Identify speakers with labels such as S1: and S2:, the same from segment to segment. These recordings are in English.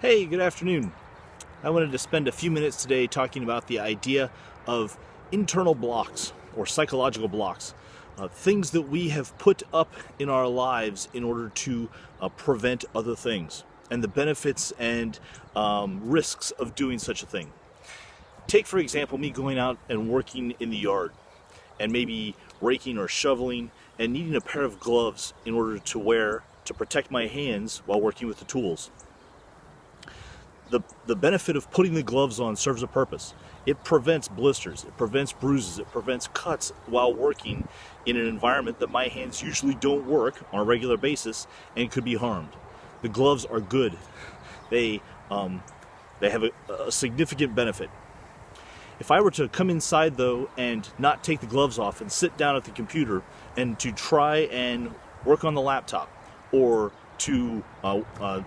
S1: Hey, good afternoon. I wanted to spend a few minutes today talking about the idea of internal blocks or psychological blocks, things that we have put up in our lives in order to prevent other things, and the benefits and risks of doing such a thing. Take, for example, me going out and working in the yard and maybe raking or shoveling and needing a pair of gloves in order to wear to protect my hands while working with the tools. The benefit of putting the gloves on serves a purpose. It prevents blisters, it prevents bruises, it prevents cuts while working in an environment that my hands usually don't work on a regular basis and could be harmed. The gloves are good. They have a significant benefit. If I were to come inside though and not take the gloves off and sit down at the computer and to try and work on the laptop, or to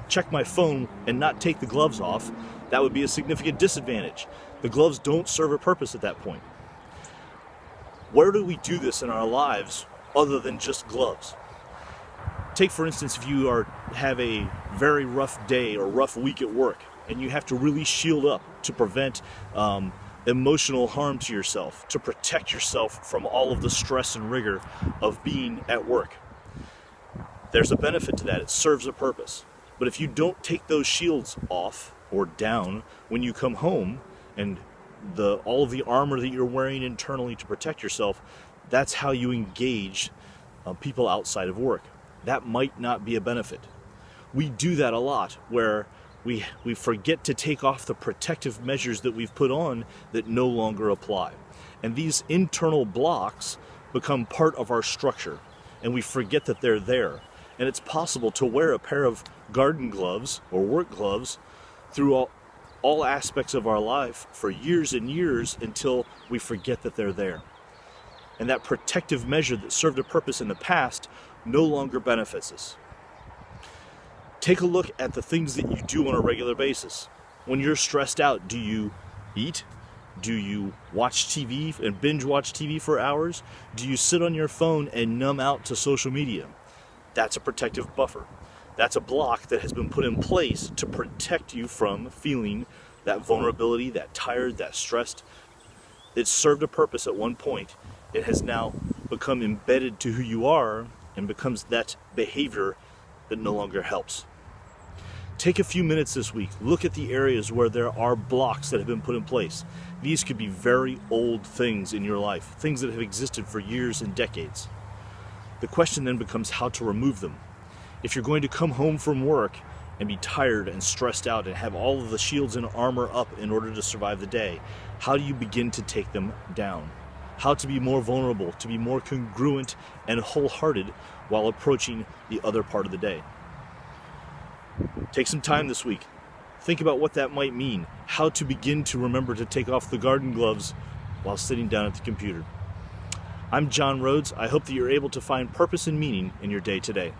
S1: check my phone and not take the gloves off, that would be a significant disadvantage. The gloves don't serve a purpose at that point. Where do we do this in our lives other than just gloves? Take, for instance, if you have a very rough day or rough week at work and you have to really shield up to prevent emotional harm to yourself, to protect yourself from all of the stress and rigor of being at work. There's a benefit to that. It serves a purpose. But if you don't take those shields off or down when you come home, and all of the armor that you're wearing internally to protect yourself, that's how you engage people outside of work. That might not be a benefit. We do that a lot, where we forget to take off the protective measures that we've put on that no longer apply. And these internal blocks become part of our structure, and we forget that they're there. And it's possible to wear a pair of garden gloves or work gloves through all aspects of our life for years and years until we forget that they're there. And that protective measure that served a purpose in the past no longer benefits us. Take a look at the things that you do on a regular basis. When you're stressed out, do you eat? Do you watch TV and binge watch TV for hours? Do you sit on your phone and numb out to social media? That's a protective buffer. That's a block that has been put in place to protect you from feeling that vulnerability, that tired, that stressed. It served a purpose at one point. It has now become embedded to who you are and becomes that behavior that no longer helps. Take a few minutes this week. Look at the areas where there are blocks that have been put in place. These could be very old things in your life, things that have existed for years and decades. The question then becomes how to remove them. If you're going to come home from work and be tired and stressed out and have all of the shields and armor up in order to survive the day, how do you begin to take them down? How to be more vulnerable, to be more congruent and wholehearted while approaching the other part of the day. Take some time this week. Think about what that might mean, how to begin to remember to take off the garden gloves while sitting down at the computer. I'm John Rhoads. I hope that you're able to find purpose and meaning in your day today.